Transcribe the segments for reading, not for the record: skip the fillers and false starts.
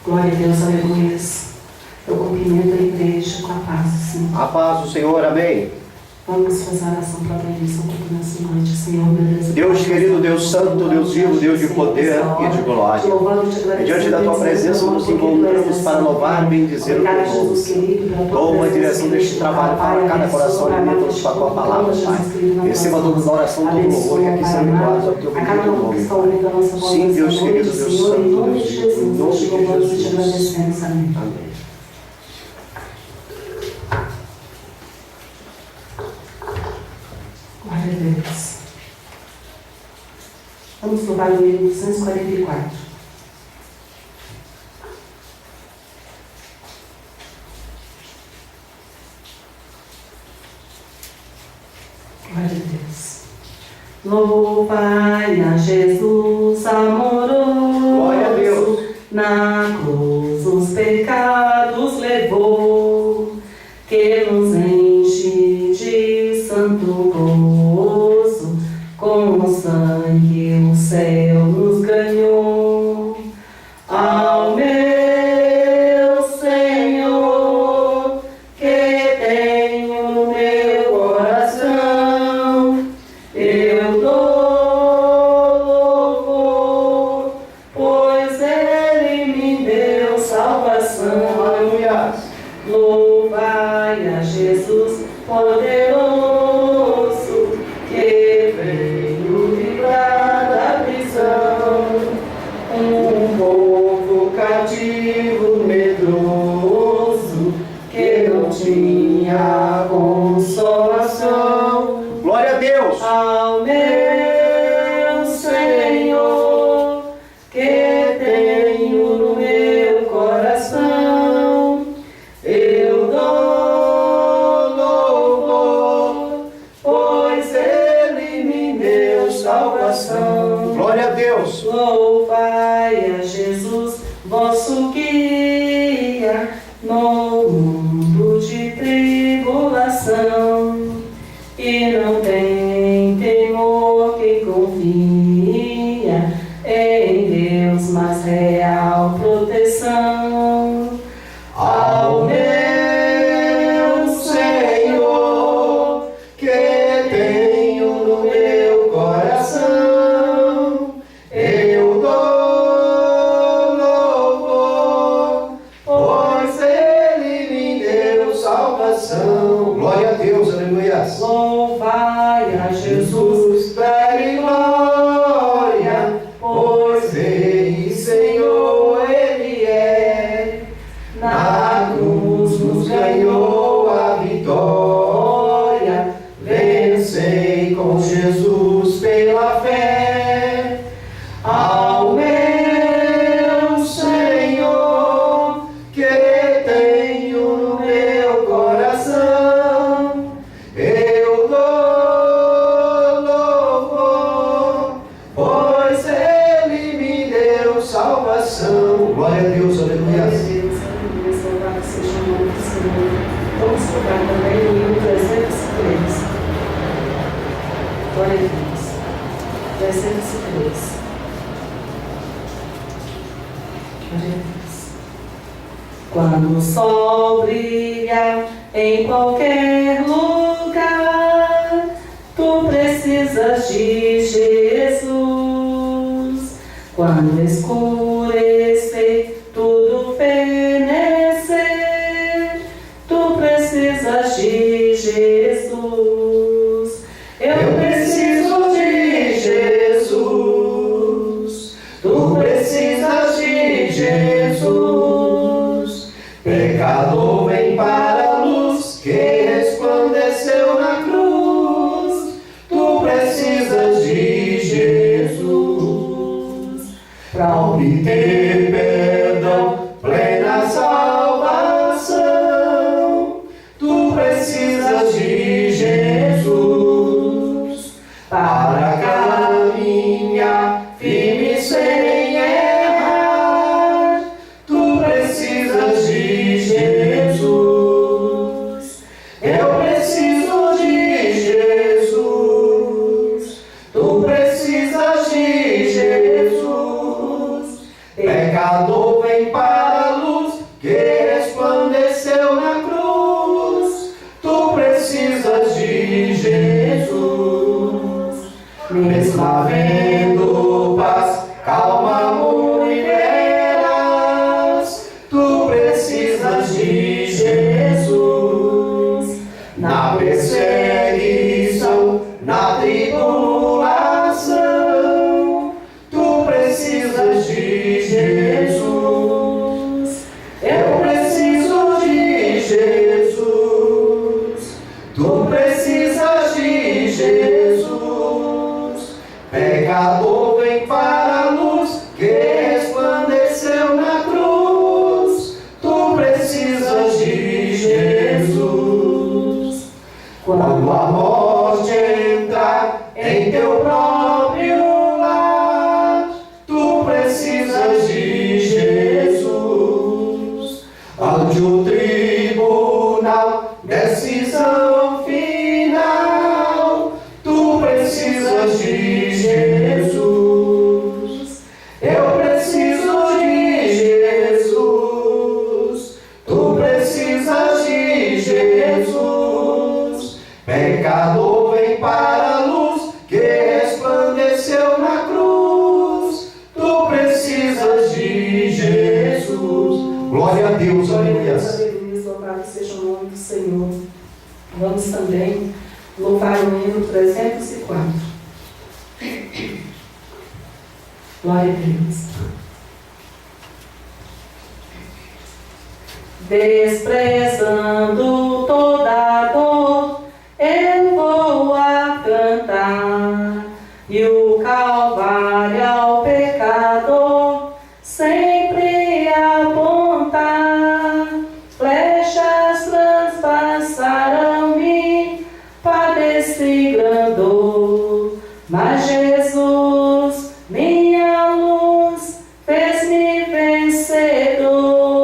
Glória a Deus, aleluia. Eu cumprimento a igreja com a paz do Senhor. A paz do Senhor, amém. Vamos fazer a oração para a bênção por nessa noite, Senhor, meu Deus. Deus querido, Deus santo, Deus vivo, Deus de poder e de glória. E diante da tua presença nos encontramos para louvar, bendizer o teu nome. Toma a direção deste trabalho para cada coração, alimenta-nos com a tua palavra, Pai. Receba toda a oração, todo o louvor que aqui são entoados ao teu bendito nome. Sim, Deus querido, Deus santo, Deus vivo, em nome de Jesus. Amém. Glória a Deus. Vamos louvar o hino 244. Glória a Deus. Louvai a Jesus amoroso. Glória a Deus. Na cruz os pecados levou, que nos enche de santo gozo, com o sangue o céu nos ganhou. Ao meu Senhor, que tenho no meu coração, eu dou louvor, pois Ele me deu salvação. Aleluia. Louvai a Jesus poderoso, que veio livrar da prisão um povo cativo medroso, que não tinha consolação. Glória a Deus. Ao meu Senhor, que tenho no meu coração, eu dou louvor, pois Ele me deu salvação. Glória a Deus. Louvai a Jesus, vosso guia, no mundo de tribulação. E não tem temor quem confia em Deus, mas real proteção. Ao meu Senhor, que tenho no meu coração, eu dou louvor, pois Ele me deu salvação. Glória a Deus, aleluia. Louvai a Jesus, Dai glória, pois Rei e Senhor Ele é. Na cruz nos ganhou a vitória, vencei com Jesus pela fé. Ao meu Senhor, que tenho no meu coração, eu dou louvor, pois Ele me deu salvação. Glória a Deus, aleluia. Louvado seja o nome do Senhor. Vamos tocar também o hino 303. Glória a Deus. 303. Glória a Deus. Quando o sol brilha em qualquer lugar, tu precisas de Jesus. Quando escurecer, tudo fenecer, tu precisas de Jesus. Eu preciso de Jesus. Tu precisas de Jesus. Pecador, vem para a luz que resplandeceu na cruz. Tu precisas de Jesus para obter perdão, plena salvação. Tu precisas de Jesus para caminhar firme sem errar. Tu precisas de Jesus. Eu preciso de Jesus. Tu precisas de Jesus. Pecador, vem para mesmo havendo paz, calma, amor e veras, tu precisas de Jesus. Na perseguição, na tribulação, tu precisas de Jesus. Eu preciso de Jesus. Tu precisas de Jesus. Pecador, vem para a luz que resplandeceu na cruz. Tu precisas de Jesus. Quando a morte entrar em teu próprio lar, tu precisas de Jesus. Ante o tribunal, decisão final, tu precisas de Jesus. Eu preciso de Jesus. Tu precisas de Jesus. Pecador, vem para a luz que resplandeceu na cruz. Tu precisas de Jesus. Glória a Deus, aleluia. Aleluia, louvado seja o nome do Senhor. Vamos também louvar o hino 304. Glória a Deus. Desprezando toda dor, eu vou a cantar, e o Calvário ao pecador sempre apontar. Flechas transpassaram-me, padeci grande dor, mas Jesus, minha luz, fez-me vencedor.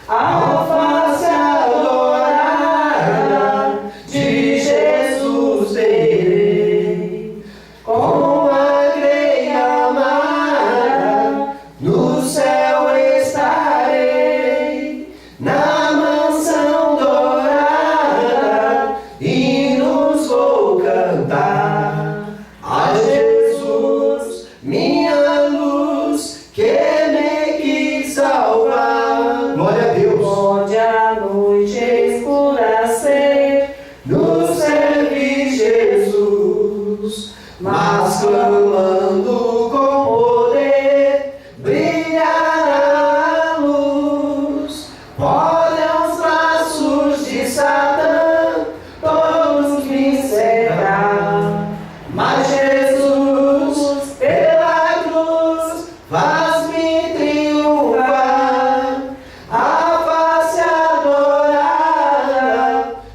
A face adorada de Jesus verei, com alegria amada, no céu estarei, na mansão dourada, hinos vou cantar. A Jesus, minha luz, que me quis salvar. Glória a Deus. Onde a noite escurecer, nos serve Jesus, mas clamando com poder, brilhará a luz. Olha os laços de Satã, todos me cercar, mas Jesus, pela cruz, faz-me triunfar. A face adorada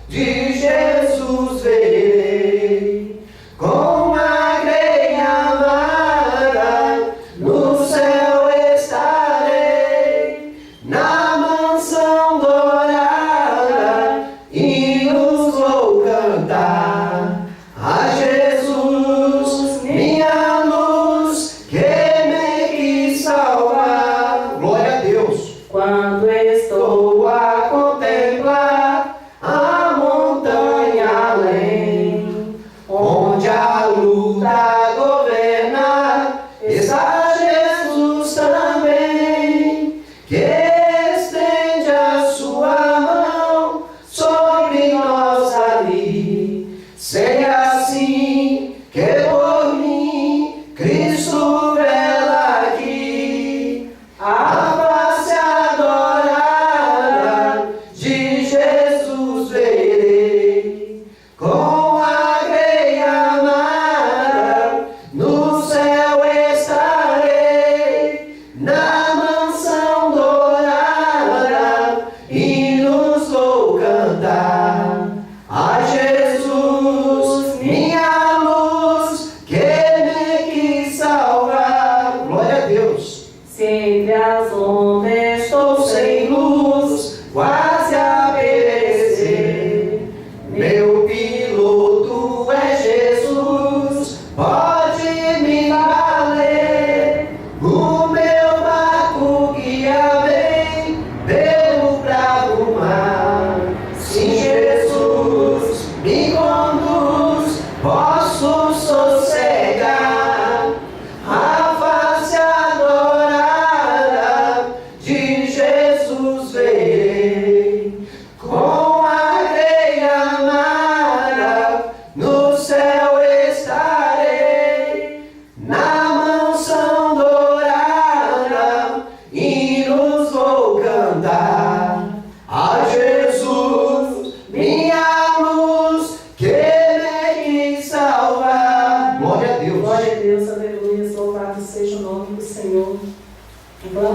de Jesus verei, com alegria amada, no céu estarei, na mansão dourada, hinos vou cantar. A Jesus, minha luz, que me quis salvar. Glória a Deus. Quando estou a contemplar a montanha além, onde a luta governa, está Jesus também, que estende a sua mão sobre nós ali. Sei assim que por mim Cristo vela aqui. A face adorada de Jesus verei, com alegria amada, no céu estarei, na mansão dourada, hinos vou cantar. A Jesus, minha luz, que me quis salvar. Glória a Deus. Se entre as ondas estou sem luz, quase a perecer, meu piloto é Jesus, pode me valer. O meu barco guia bem pelo bravo mar. Sim, Jesus me conduz, posso sossegar.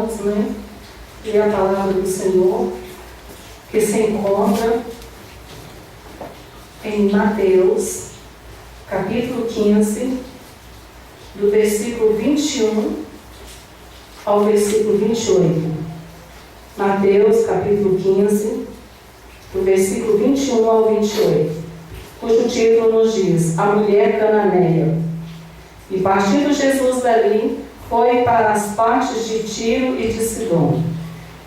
vamos, né, ler a palavra do Senhor, que se encontra em Mateus, capítulo 15, do versículo 21 ao versículo 28. Mateus, capítulo 15, do versículo 21 ao 28, cujo título nos diz: A Mulher Cananeia. E partindo Jesus dali, foi para as partes de Tiro e de Sidom.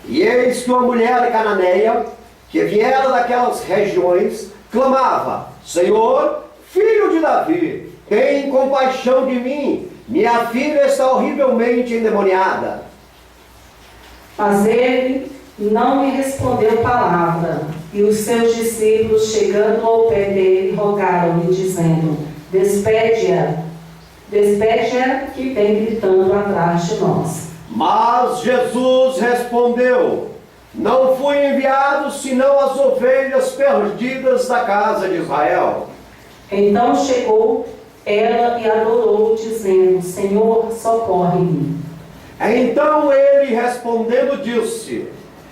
E eis que uma mulher cananeia, que viera daquelas regiões, clamava: Senhor, filho de Davi, tem compaixão de mim, minha filha está horrivelmente endemoniada. Mas ele não lhe respondeu palavra, e os seus discípulos, chegando ao pé dele, rogaram-lhe, dizendo: Despede-a, que vem gritando atrás de nós. Mas Jesus respondeu: Não fui enviado senão as ovelhas perdidas da casa de Israel. Então chegou ela e adorou, dizendo: Senhor, socorre-me. Então ele respondendo disse: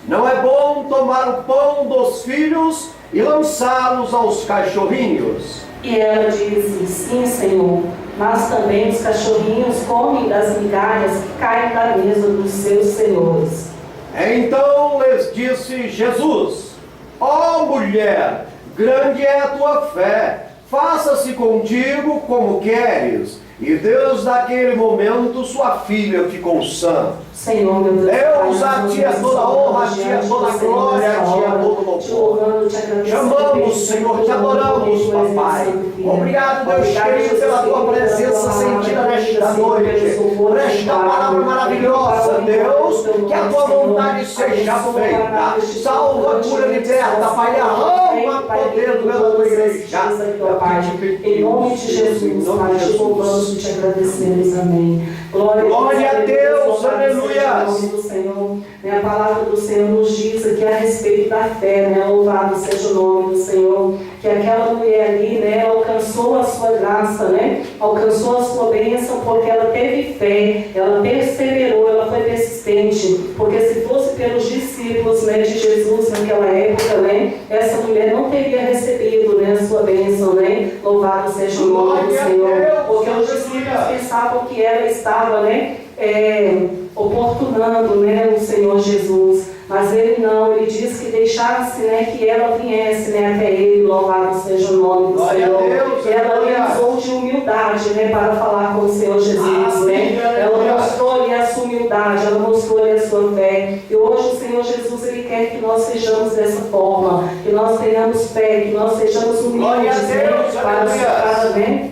Não é bom tomar o pão dos filhos e lançá-los aos cachorrinhos. E ela disse: Sim, Senhor, mas também os cachorrinhos comem das migalhas que caem da mesa dos seus senhores. Então lhes disse Jesus: Ó mulher, grande é a tua fé, faça-se contigo como queres. E Deus, naquele momento, sua filha ficou sã. Senhor, meu Deus, Deus, a ti é toda honra, a ti é toda glória, a ti é todo louvor. Chamamos, Senhor, te adoramos, papai. Obrigado, Deus querido, pela tua presença sentida nesta noite, por esta palavra maravilhosa, Deus, que a tua vontade seja feita. Salva, cura, liberta, Pai, derrama poder pela tua igreja. Em nome de Jesus, Pai, te louvamos e te agradecemos, amém. Glória a Deus, aleluia. Em nome do Senhor, a palavra do Senhor nos diz aqui a respeito da fé, né? Louvado seja o nome do Senhor, que aquela mulher ali, né, alcançou a sua graça, né? Alcançou a sua bênção porque ela teve fé, ela perseverou, ela foi persistente, porque se fosse pelos discípulos, né, de Jesus naquela época, né, essa mulher não teria recebido, né, a sua bênção, né? Louvado seja o nome do Senhor, porque os discípulos pensavam que ela estava, né, oportunando, né, o Senhor Jesus, mas ele não, ele disse que deixasse, né, que ela viesse, né, até ele, louvado seja o nome do Senhor. Ela usou de humildade, né, para falar com o Senhor Jesus, né, ela mostrou-lhe a sua humildade, ela mostrou-lhe a sua fé, e hoje o Senhor Jesus, ele quer que nós sejamos dessa forma, que nós tenhamos fé, que nós sejamos humildes, né, para né,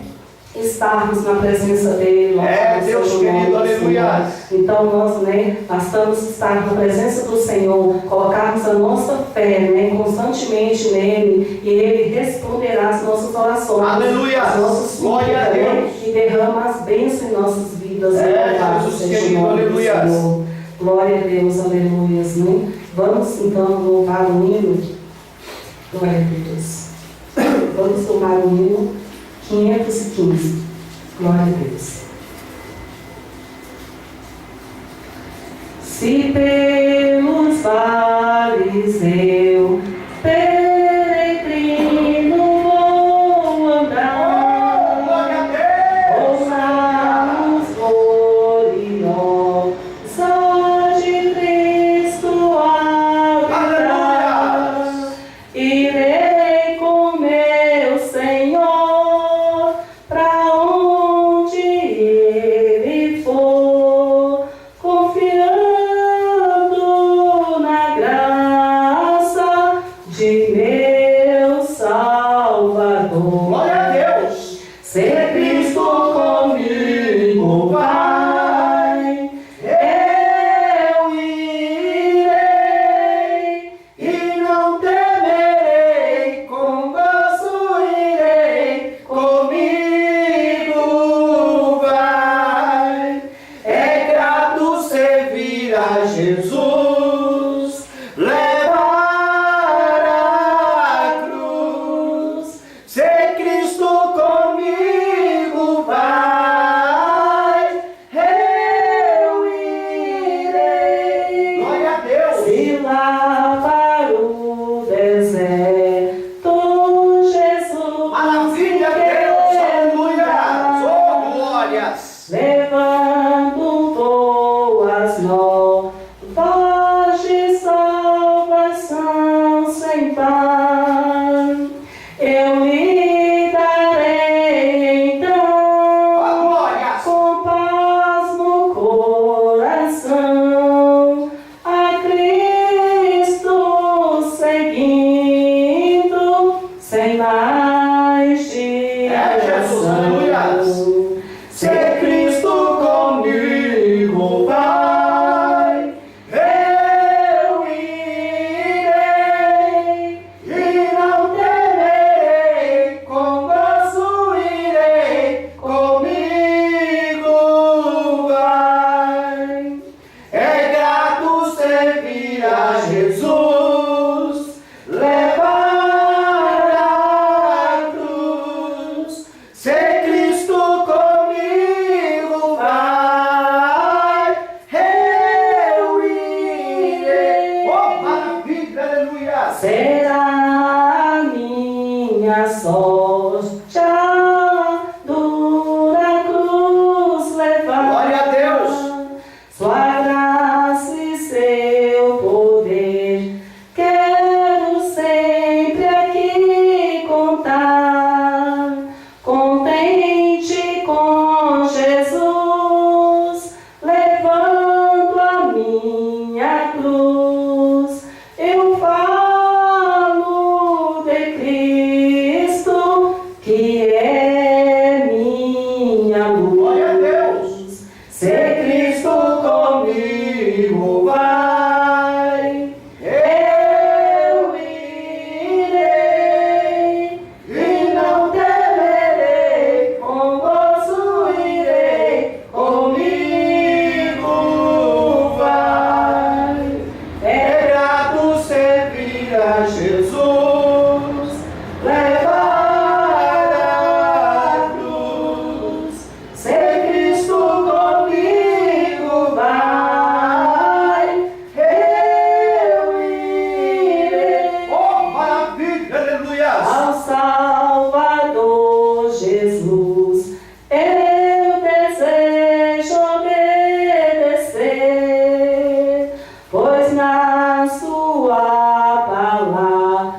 estarmos na presença dele. Deus querido, aleluia. Então nós, né, bastamos estar na presença do Senhor, colocarmos a nossa fé, né, constantemente nele, e ele responderá as nossas orações, aleluia, as nossas glória a Deus, e derrama as bênçãos em nossas vidas. Jesus querido, aleluia. Glória a Deus, aleluia. Né? Vamos então louvar o hino. Glória a Deus. Vamos louvar o hino 515. Glória a Deus. Se pelos vales eu peregrino vou andar, ouçamos gloriosa de Cristo habitar, irei com meu Senhor pra onde Ele for, confiando vá para o deserto, Jesus. Maravilha, Deus, aleluia. Oh, glórias. Levando boas novas de salvação sem par, eu lhe darei então com paz no coração, a Cristo seguindo, sem mais Jesus, aleluia. Se Cristo comigo vai, eu irei e não temerei, com gozo irei, comigo vai. É grato servir a Jesus, levar a cruz, se Cristo comigo vai, eu irei. Oh, maravilha, aleluia. Será a minha sorte a dura cruz levar. Glória a Deus. Sua graça e seu poder, quero sempre aqui contar. Contente com Jesus, levando a minha cruz, eu falo de Cristo, que é minha luz. Glória a Deus. Se Cristo comigo vai, eu irei e não temerei, com gozo irei, comigo vai. É grato servir a Jesus, levar a cruz, se Cristo comigo vai, eu irei. Oh, maravilha, aleluia. Ao Salvador Jesus, eu desejo obedecer, pois na sua palavra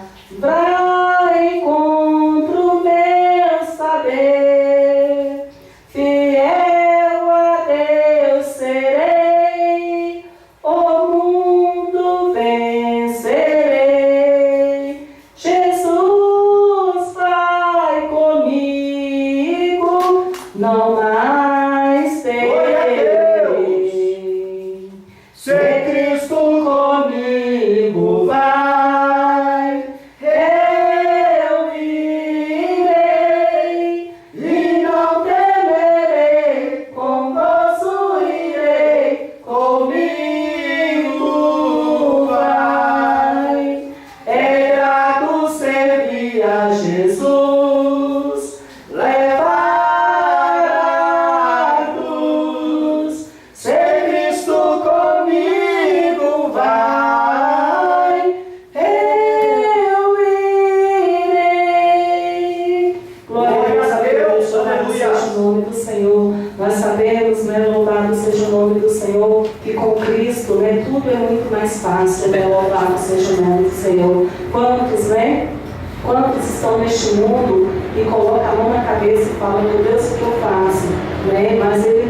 encontro meu saber. Fiel a Deus serei, o mundo vencerei. Jesus vai comigo, não mais Glória a terei. Se Cristo Comigo vai, eu irei e não temerei, com gozo irei, comigo vai. É grato servir a Jesus, levar a cruz, se Cristo comigo vai, eu irei. Glória a Deus, louvado seja o nome do Senhor. Nós sabemos, né, louvado seja o nome do Senhor, que com Cristo, né, tudo é muito mais fácil, né, louvado seja o nome do Senhor. Quantos, né? Quantos estão neste mundo e colocam a mão na cabeça e falam, meu Deus, o que eu faço? Né? Mas ele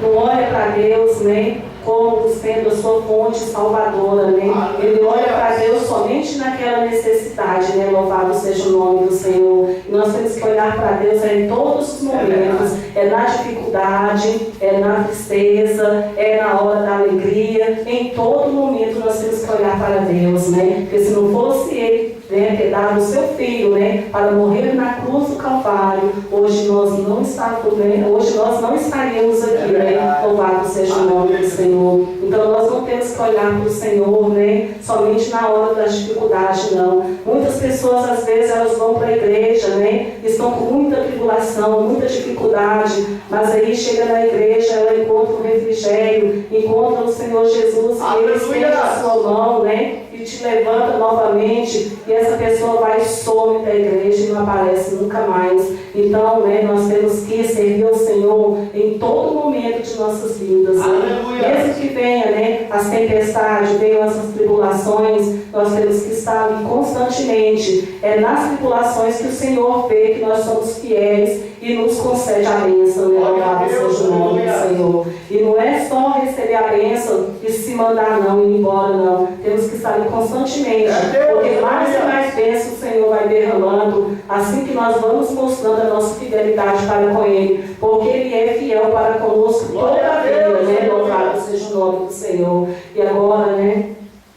não olha para Deus, né, como sendo a sua fonte salvadora, né? Ele olha para Deus somente naquela necessidade, né? Louvado seja o nome do Senhor. E nós temos que olhar para Deus em todos os momentos, é na dificuldade, é na tristeza, é na hora da alegria, em todo momento nós temos que olhar para Deus, né? Porque se não fosse Ele, né, ter dado o seu filho, né, para morrer na cruz do Calvário, hoje nós não estaríamos, né, hoje nós não estaríamos aqui, né? Louvado seja o nome do Senhor. Então nós não temos que olhar para o Senhor, né, somente na hora da dificuldade, não. Muitas pessoas às vezes elas vão para a igreja, né, estão com muita tribulação, muita dificuldade, mas aí chega na igreja igreja ela encontra o refrigério, encontra o Senhor Jesus, que Ele estende a sua mão, né? E te levanta novamente, e essa pessoa vai e some da igreja e não aparece nunca mais. Então, né, nós temos que servir ao Senhor em todo momento de nossas vidas. Né? Mesmo que venha, né, as tempestades, venham essas tribulações, nós temos que estar ali constantemente. É nas tribulações que o Senhor vê que nós somos fiéis e nos concede a bênção, né? Louvado seja o nome do Senhor. E não é só receber a bênção e se mandar não, ir embora não. Temos que estar ali constantemente, porque mais e mais bênção o Senhor vai derramando, assim que nós vamos mostrando a nossa fidelidade para com Ele, porque Ele é fiel para conosco toda a vida, né? Louvado seja o nome do Senhor. E agora, né,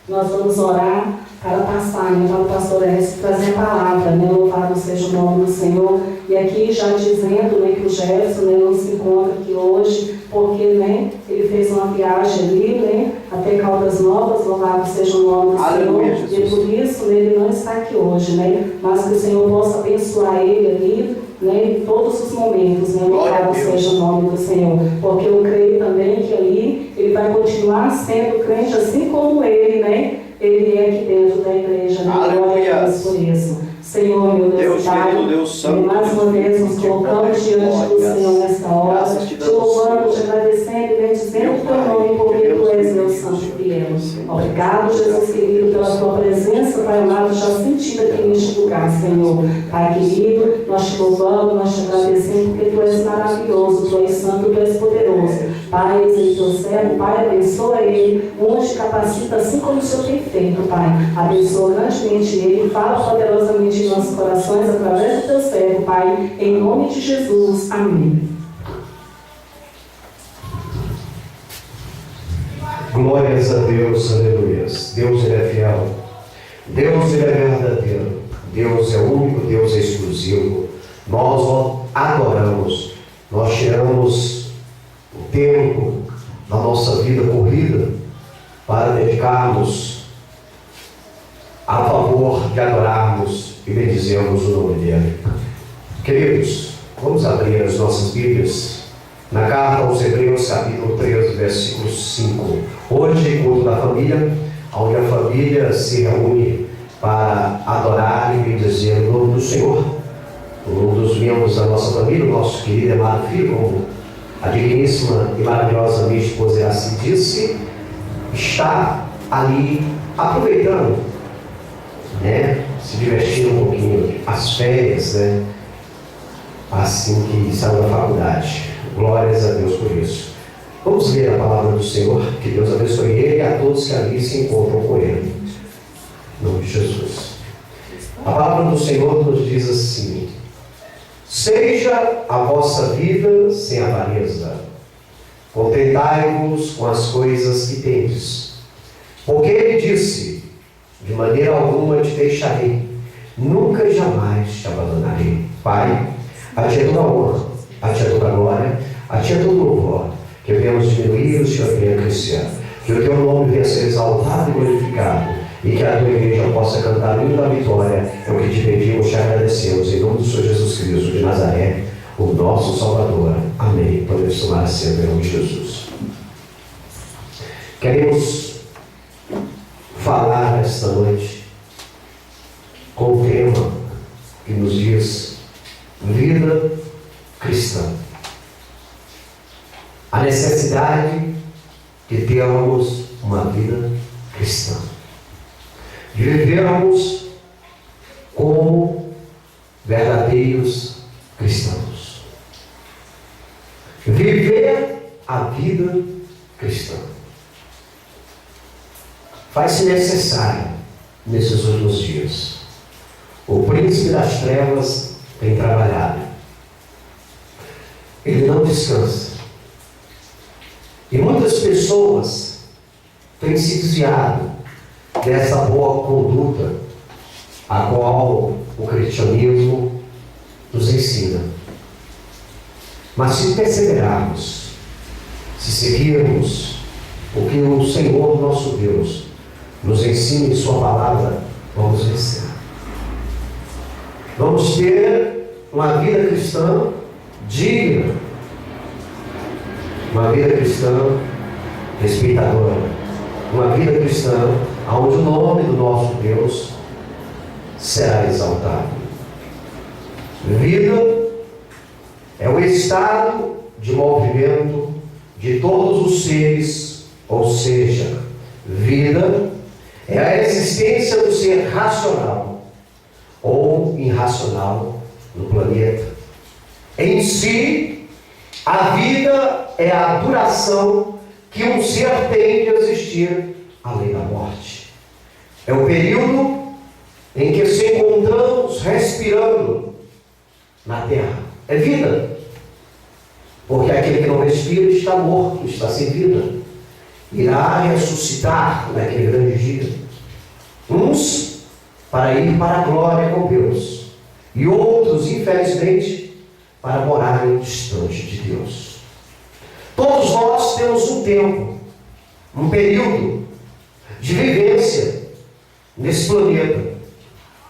nós vamos orar para passar, né, para o pastor Écio trazer a palavra, né? Louvado seja o nome do Senhor. E aqui já dizendo, né, que o Gerson, né, não se encontra aqui hoje, porque, né, ele fez uma viagem ali, né, até Caldas Novas, louvado seja o nome do Aleluia, Senhor. Jesus. E por isso, né, ele não está aqui hoje, né, mas que o Senhor possa abençoar ele ali, né, em todos os momentos, né, louvado seja o nome do Senhor. Porque eu creio também que ali ele vai continuar sendo crente assim como ele, né, ele é aqui dentro da igreja, né? Glória a Deus por isso. Senhor, meu Deus, Pai, Deus santo, mais uma vez nos colocamos diante do Senhor nesta hora, te louvando, te agradecendo e bendizendo o teu nome, porque tu és meu santo fiel. Obrigado, Jesus querido, pela tua presença, Pai amado, já sentida aqui neste lugar, Senhor. Pai querido, nós te louvamos, nós te agradecemos, porque tu és maravilhoso, tu és santo, tu és poderoso. Pai, esse teu servo, Pai, abençoa ele, unge, capacita, assim como o Senhor tem feito, Pai. Abençoa grandemente ele, fala poderosamente em nossos corações, através do teu servo, Pai, em nome de Jesus. Amém. Glórias a Deus, aleluias. Deus ele é fiel. Deus ele é verdadeiro. Deus é único, Deus é exclusivo. Nós o adoramos. Nós tiramos o tempo da nossa vida corrida para dedicarmos a favor de adorarmos e bendizermos o nome dele. Queridos, vamos abrir as nossas Bíblias na carta aos Hebreus, capítulo 13, versículo 5. Hoje, culto da família, onde a família se reúne para adorar e bendizer o nome do Senhor. Um dos membros da nossa família, o nosso querido e amado filho, como a digníssima e maravilhosa minha esposa assim disse, está ali aproveitando, né, se divertindo um pouquinho, as férias, né, assim que saiu da faculdade. Glórias a Deus por isso. Vamos ler a palavra do Senhor, que Deus abençoe ele e a todos que ali se encontram com ele. Em nome de Jesus. A palavra do Senhor nos diz assim: seja a vossa vida sem avareza, contentai-vos com as coisas que tendes, porque ele disse: de maneira alguma te deixarei, nunca e jamais te abandonarei. Pai, a ti é toda honra, a ti é toda glória, a ti é todo louvor, que venhamos diminuir e o Senhor venha crescer, que o teu nome venha ser exaltado e glorificado, e que a tua igreja possa cantar o hino da vitória. É o que te pedimos, te agradecemos, em nome do Senhor Jesus Cristo de Nazaré, o nosso Salvador. Amém. Podemos tomar assento em nome de Jesus. Queremos falar esta noite com o tema que nos diz vida cristã. A necessidade de termos uma vida cristã, de vivermos como verdadeiros cristãos. Viver a vida cristã faz-se necessário nesses últimos dias. O príncipe das trevas tem trabalhado. Ele não descansa. E muitas pessoas têm se desviado dessa boa conduta a qual o cristianismo nos ensina. Mas se perseverarmos, se seguirmos o que o Senhor nosso Deus nos ensina em sua palavra, vamos vencer. Vamos ter uma vida cristã digna uma vida cristã respeitadora, uma vida cristã onde o nome do nosso Deus será exaltado. Vida é o estado de movimento de todos os seres, ou seja, vida é a existência do ser racional ou irracional no planeta. Em si, a vida é a duração que um ser tem de existir além da morte. É o período em que se encontramos respirando na terra. É vida. Porque aquele que não respira está morto, está sem vida. Irá ressuscitar naquele grande dia. Uns para ir para a glória com Deus, e outros, infelizmente, para morarem distante de Deus. Todos nós temos um tempo, um período de vivência nesse planeta,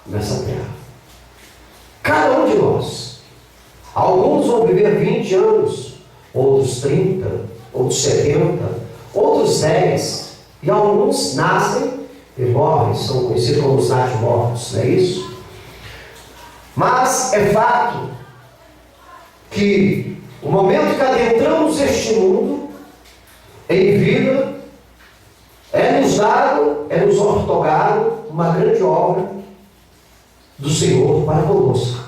nessa terra. Cada um de nós. Alguns vão viver 20 anos, outros 30, outros 70, outros 10, e alguns nascem e morrem, são conhecidos como os natimortos, não é isso? Mas é fato que o momento que adentramos este mundo em vida é-nos dado, é-nos outorgado uma grande obra do Senhor para conosco.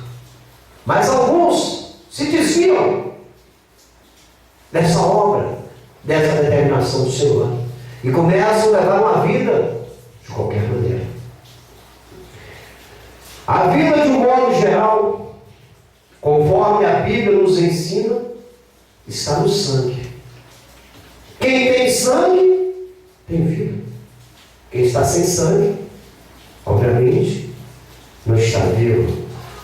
Mas alguns se desviam dessa obra, dessa determinação do Senhor, e começam a levar uma vida de qualquer maneira. A vida, de um modo geral, conforme a Bíblia nos ensina, está no sangue. Quem tem sangue, tem vida. Quem está sem sangue, obviamente, não está vivo.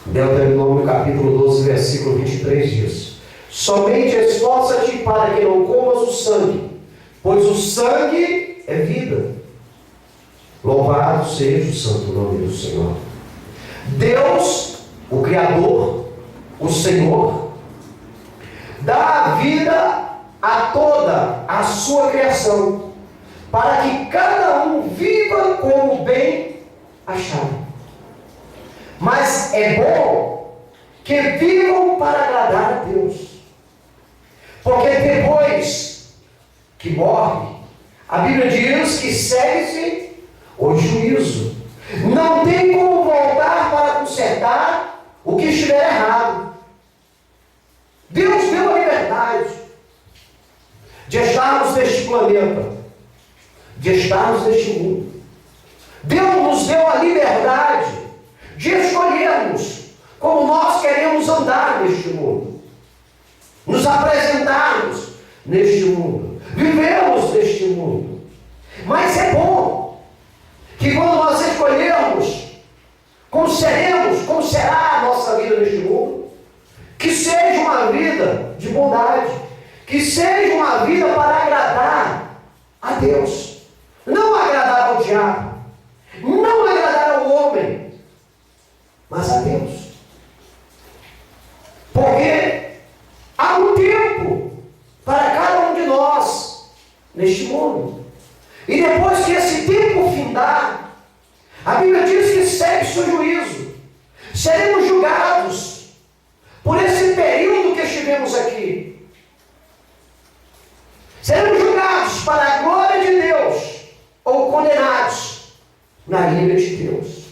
Deuteronômio capítulo 12, versículo 23 diz: somente esforça-te para que não comas o sangue, pois o sangue é vida. Louvado seja o santo nome do Senhor. Deus, o Criador, o Senhor, dá a vida a toda a sua criação, para que cada um viva como bem achar. Mas é bom que vivam para agradar a Deus, porque depois que morre, a Bíblia diz que segue-se o juízo. Não tem como voltar para consertar o que estiver errado. Deus deu a liberdade de estarmos neste planeta, de estarmos neste mundo. Deus nos deu a liberdade de escolhermos como nós queremos andar neste mundo, nos apresentarmos neste mundo, vivemos neste mundo. Mas é bom que quando nós escolhermos como seremos, como será a nossa vida neste mundo, que seja uma vida de bondade, que seja uma vida para agradar a Deus, não agradar ao diabo, não agradar ao homem, mas a Deus. Porque há um tempo para cada um de nós neste mundo. E depois que esse tempo findar, a Bíblia diz que segue-se o juízo. Seremos julgados por esse período que estivemos aqui. Seremos julgados para a glória de Deus ou condenados na ira de Deus.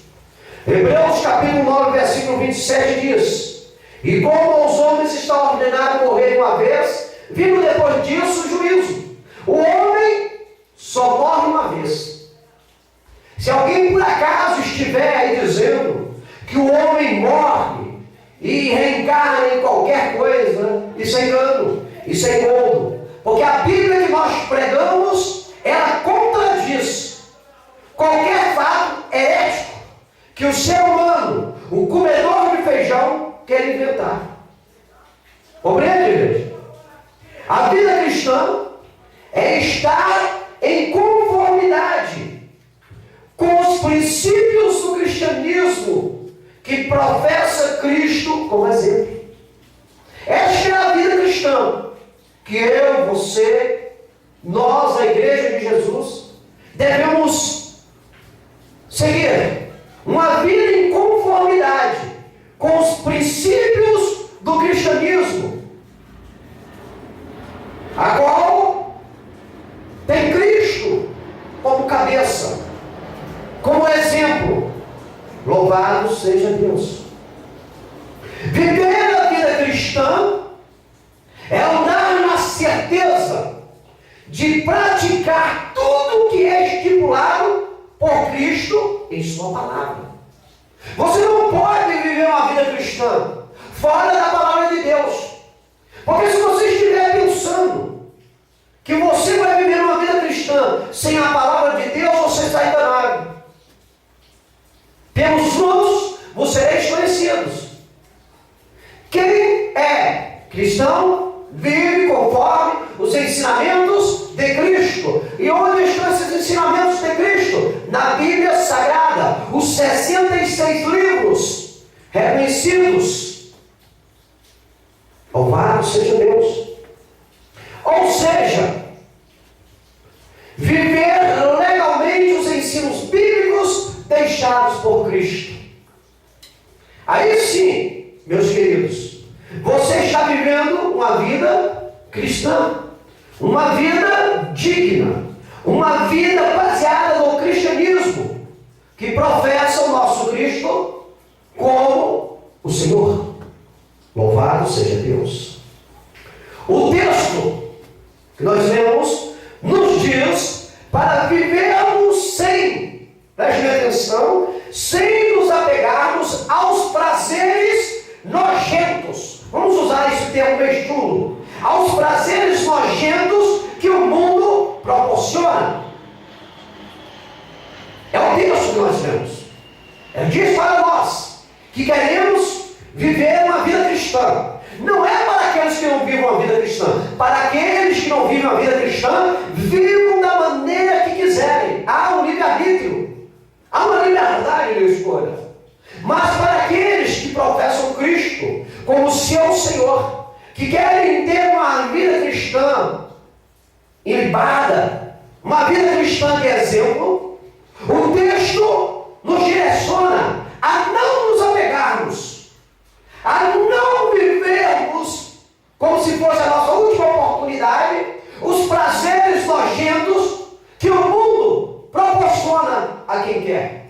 Hebreus capítulo 9, versículo 27 diz: e como aos homens está ordenado morrer uma vez, vindo depois disso o juízo. O homem só morre uma vez. Se alguém por acaso estiver aí dizendo que o homem morre e reencarna em qualquer coisa, isso é engano, isso é engodo. Porque a Bíblia que nós pregamos, ela contradiz qualquer fato herético que o ser humano, o comedor de feijão, quer inventar. Compreende, igreja? A vida cristã é estar em conformidade com os princípios do cristianismo que professa Cristo como exemplo. Esta é a vida cristã. que eu, você, nós, a Igreja de Jesus, devemos seguir uma vida em conformidade com os princípios do cristianismo, a qual tem Cristo como cabeça, como exemplo. Louvado seja Deus. Viver a vida cristã é andar na certeza de praticar tudo o que é estipulado por Cristo em sua palavra. Você não pode viver uma vida cristã fora da palavra de Deus. Porque se você estiver pensando que você vai viver uma vida cristã sem a palavra de Deus, você está enganado. Pelos frutos vos sereis conhecidos. Quem é cristão vive conforme os ensinamentos de Cristo. E onde estão esses ensinamentos de Cristo? Na Bíblia Sagrada, os 66 livros reconhecidos. Louvado seja Deus. Ou seja, viver legalmente os ensinos bíblicos deixados por Cristo. Aí sim, meus queridos, você está vivendo uma vida cristã, uma vida digna, uma vida baseada no cristianismo, que professa o nosso Cristo como o Senhor. Louvado seja Deus. O texto que nós lemos nos diz para vivermos sem, preste atenção, sem nos apegarmos aos prazeres nojentos. Vamos usar esse termo bem chulo. Aos prazeres nojentos que o mundo proporciona. É o texto que nós lemos. Ele diz para nós que queremos viver uma vida cristã. Não é para aqueles que não vivem uma vida cristã. Para aqueles que não vivem uma vida cristã, vivam da maneira que quiserem. Há um livre-arbítrio. Há uma liberdade de escolha. Mas para aqueles que professam Cristo como seu Senhor, que querem ter uma vida cristã ilibada, uma vida cristã de exemplo, o texto nos direciona a não nos apegarmos, a não vivermos como se fosse a nossa última oportunidade, os prazeres nojentos que o mundo proporciona a quem quer.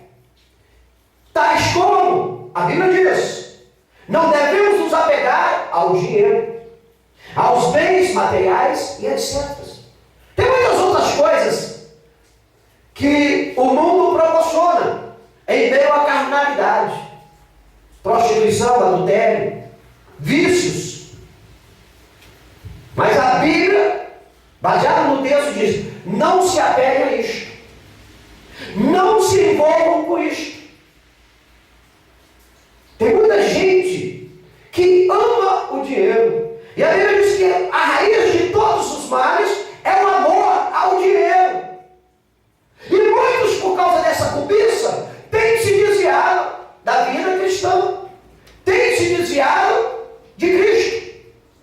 Tais como, a Bíblia diz, não devemos nos apegar ao dinheiro, aos bens materiais e etc. Tem muitas outras coisas que o mundo proporciona em meio à carnalidade. Prostituição, adultério, vícios. Mas a Bíblia, baseada no texto, diz, não se apegue a isto. Não se envolvam com isto. Tem muita gente que ama o dinheiro. E a Bíblia diz que a raiz de todos os males é o amor ao dinheiro. E muitos, por causa dessa cobiça, têm se desviado da vida cristã. Têm se desviado de Cristo.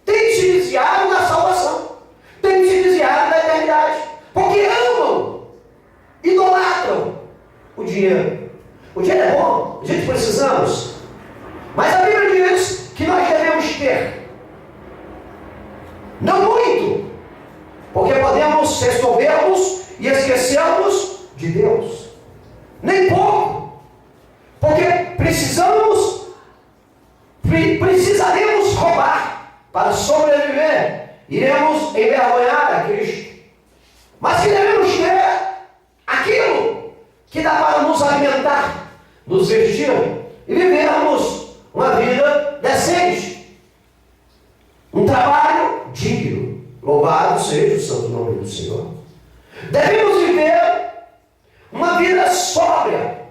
Têm se desviado da salvação. Têm se desviado da eternidade. Porque amam, idolatram o dinheiro. O dinheiro é bom, a gente precisamos. Mas a Bíblia diz que nós devemos ter. Não muito, porque podemos ser soberbos e esquecermos de Deus. Nem pouco, porque precisaremos roubar para sobreviver. Iremos envergonhar a Cristo. Mas que devemos ter aquilo que dá para nos alimentar, nos vestir e vivermos uma vida decente, um trabalho digno. Louvado seja o santo nome do Senhor. Devemos viver uma vida sóbria,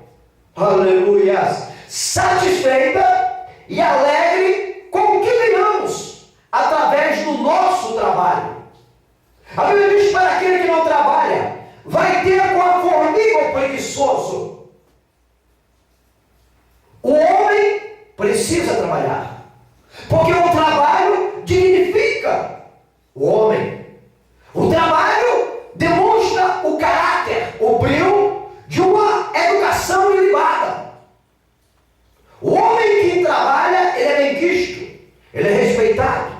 aleluia, satisfeita e alegre com o que ganhamos através do nosso trabalho. A Bíblia diz para aquele que não trabalha, vai ter com a formiga o preguiçoso. O homem precisa trabalhar, porque o trabalho dignifica o homem. O trabalho demonstra o caráter, o brilho de uma educação ilibada. O homem que trabalha, ele é bem quisto, ele é respeitado.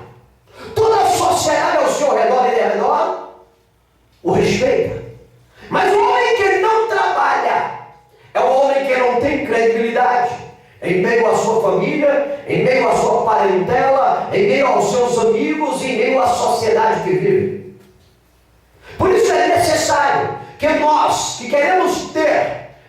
Toda a sociedade ao seu redor e ao redor o respeita. Mas o homem que não trabalha é o homem que não tem credibilidade em meio à sua família, em meio à sua parentela, em meio aos seus amigos, em meio à sociedade que vive. Por isso é necessário que nós, que queremos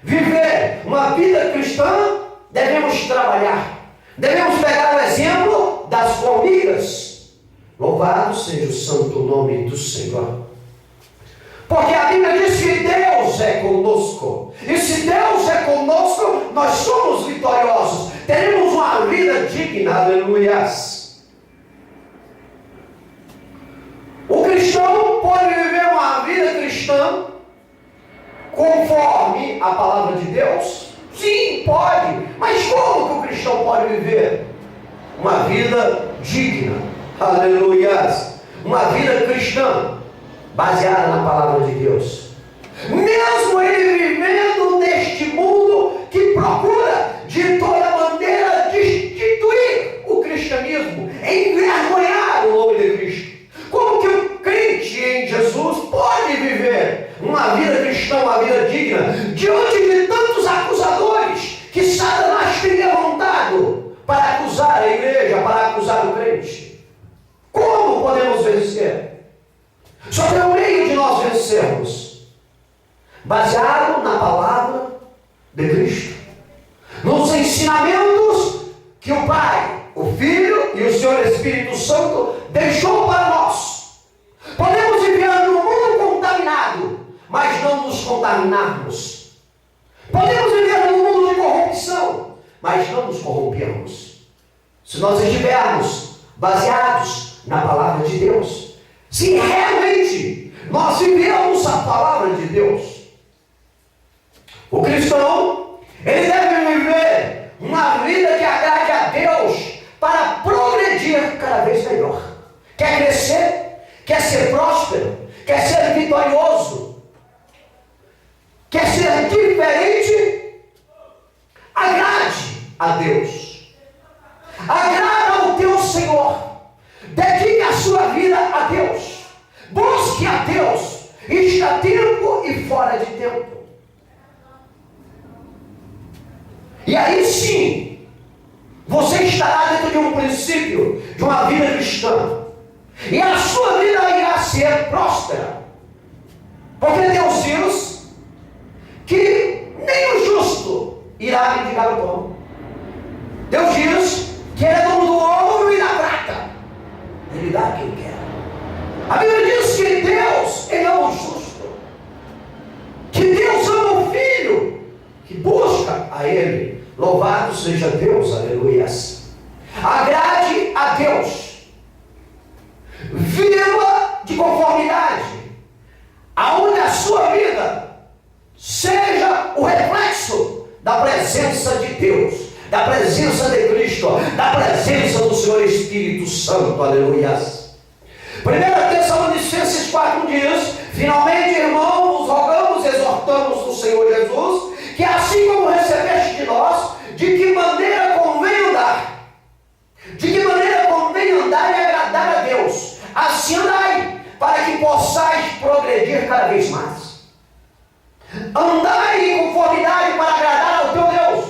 viver uma vida cristã, devemos trabalhar. Devemos pegar o exemplo das formigas. Louvado seja o santo nome do Senhor. Porque a Bíblia diz que Deus é conosco. E se Deus é conosco, nós somos vitoriosos. Teremos uma vida digna, aleluias. O cristão pode viver uma vida cristã conforme a palavra de Deus? Sim, pode. Mas como que o cristão pode viver uma vida digna? Aleluias. Uma vida cristã baseada na palavra de Deus. Mesmo ele vivendo neste mundo que procura de toda maneira destituir o cristianismo, envergonhar o nome de Cristo. Como que o crente em Jesus pode viver uma vida cristã, uma vida digna, diante de tantos acusadores que Satanás tem levantado para acusar a igreja, para acusar o crente? Como podemos vencer? Só tem um meio de nós vencermos, baseado na palavra de Cristo, nos ensinamentos que o Pai, o Filho e o Senhor Espírito Santo deixou para nós. Podemos viver num mundo contaminado, mas não nos contaminarmos. Podemos viver num mundo de corrupção, mas não nos corrompermos. Se nós estivermos baseados na palavra de Deus, se realmente nós vivemos a palavra de Deus, o cristão, ele deve viver uma vida que agrade a Deus para progredir cada vez melhor. Quer crescer? Quer ser próspero? Quer ser vitorioso? Quer ser diferente? Agrade a Deus. Agrada ao teu Senhor. Dedique a sua vida a Deus. Busque a Deus. Está tempo e fora de tempo. E aí sim, você estará dentro de um princípio, de uma vida cristã. E a sua vida irá ser próspera. Porque Deus diz que nem o justo irá mendigar o pão. Deus diz que Ele é dono do ouro e da prata. Ele dá a quem quer. A Bíblia diz que Deus, Ele é o justo. Que Deus ama o filho que busca a Ele. Louvado seja Deus, aleluias. Agrade a Deus. Viva de conformidade, aonde a sua vida seja o reflexo da presença de Deus, da presença de Cristo, da presença do Senhor Espírito Santo, aleluias. 1 Tessalonicenses 4 diz: finalmente, irmãos, vos rogamos, exortamos no Senhor Jesus, que assim como recebeste de nós, de que maneira convém andar, e agradar a Deus, assim andai, para que possais progredir cada vez mais. Andai em conformidade para agradar ao teu Deus,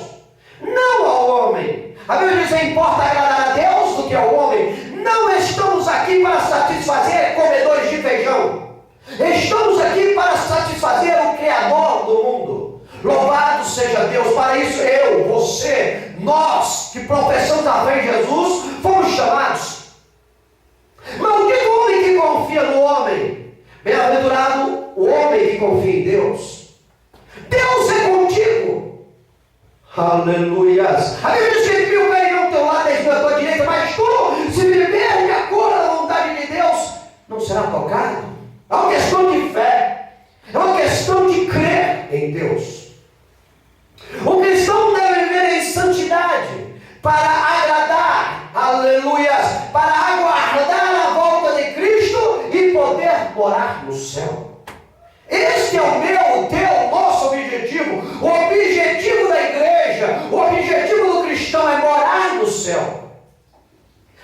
não ao homem. A Bíblia diz: importa agradar a Deus do que ao homem. Não estamos aqui para satisfazer comedores de feijão. Estamos aqui para satisfazer o Criador do mundo. Louvado seja Deus. Para isso eu, você, nós que professamos a fé em Jesus, fomos chamados. Maldito o homem que confia no homem. Bem-aventurado o homem que confia em Deus. Deus é contigo. Aleluias. A Bíblia diz que 1000 cairão ao teu lado, 10.000 à tua direita, mas tu, se viver de acordo com a vontade de Deus, não será tocado. É uma questão de fé. É uma questão de crer em Deus. O cristão deve viver em santidade para agradar, aleluias, para aguardar a volta de Cristo morar no céu. Este é o meu, o teu, o nosso objetivo. O objetivo da igreja, o objetivo do cristão é morar no céu.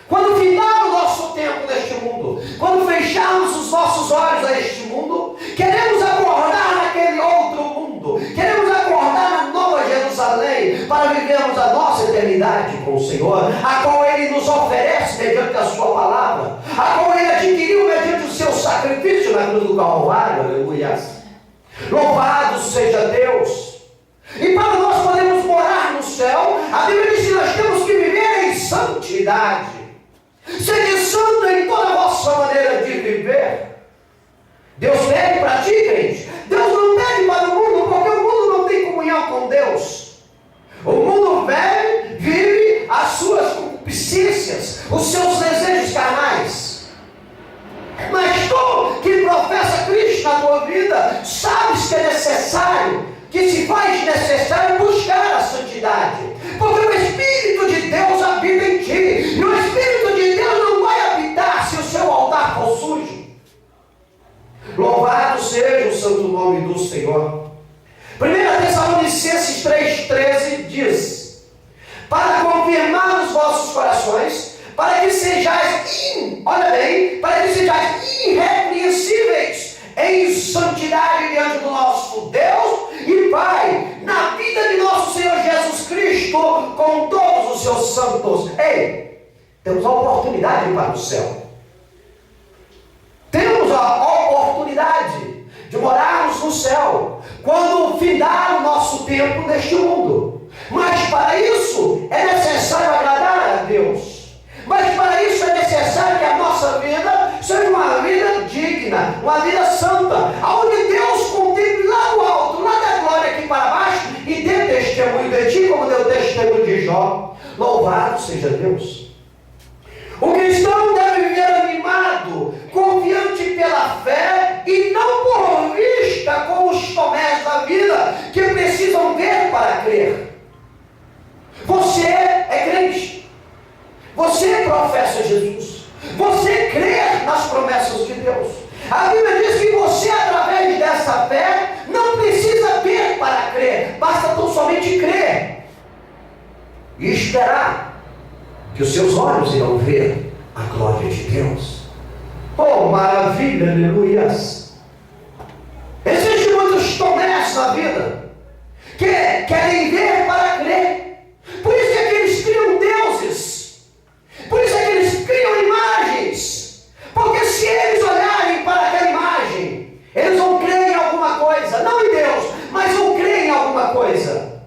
Quando findar o nosso tempo neste mundo, quando fecharmos os nossos olhos a este mundo, queremos acordar naquele outro mundo, queremos acordar na Nova Jerusalém, para vivermos a nossa eternidade com o Senhor, a qual Ele nos oferece mediante a sua palavra, a qual Ele adquiriu mediante o seu sacrifício na cruz do Calvário, aleluia. Louvado seja Deus! E para nós podermos morar no céu, a Bíblia diz que nós temos que viver em santidade. Sede santo em toda a vossa maneira de viver. Deus pede para ti, crente. Deus não pede para o mundo, porque o mundo não tem comunhão com Deus. O mundo vive as suas concupiscências, os seus desejos carnais. Mas tu que professa Cristo na tua vida, sabes que é necessário, que se faz necessário buscar a santidade, porque o Espírito de Deus habita em ti, e o Espírito de Deus não vai habitar se o seu altar for sujo. Louvado seja o santo nome do Senhor. 1 Tessalonicenses 3,13 diz: para confirmar os vossos corações, para que sejais, olha bem, para que sejais irrepreensíveis em santidade diante do nosso Deus e Pai, na vida de nosso Senhor Jesus Cristo, com todos os seus santos. Ei, temos a oportunidade para o céu. Temos a oportunidade de morarmos no céu, quando findar o nosso tempo neste mundo. Mas para isso é necessário agradar a Deus. Mas para isso é necessário que a nossa vida seja uma vida digna, uma vida santa, onde Deus contemple lá no alto, lá da glória aqui para baixo, e dê testemunho de ti, como deu testemunho de Jó. Louvado seja Deus. O cristão deve viver animado, confiante pela fé, e não por vista com os tomés da vida, que precisam ver para crer. Você é crente. Você professa Jesus. Você crê nas promessas de Deus. A Bíblia diz que você, através dessa fé, não precisa ver para crer. Basta tão somente crer. E esperar que os seus olhos irão ver a glória de Deus. Oh, maravilha, aleluias. Existem muitos tomés na vida que querem ver para crer. Por isso é que eles criam deuses. Por isso é que eles criam imagens. Porque se eles olharem para aquela imagem, eles vão crer em alguma coisa. Não em Deus, mas vão crer em alguma coisa.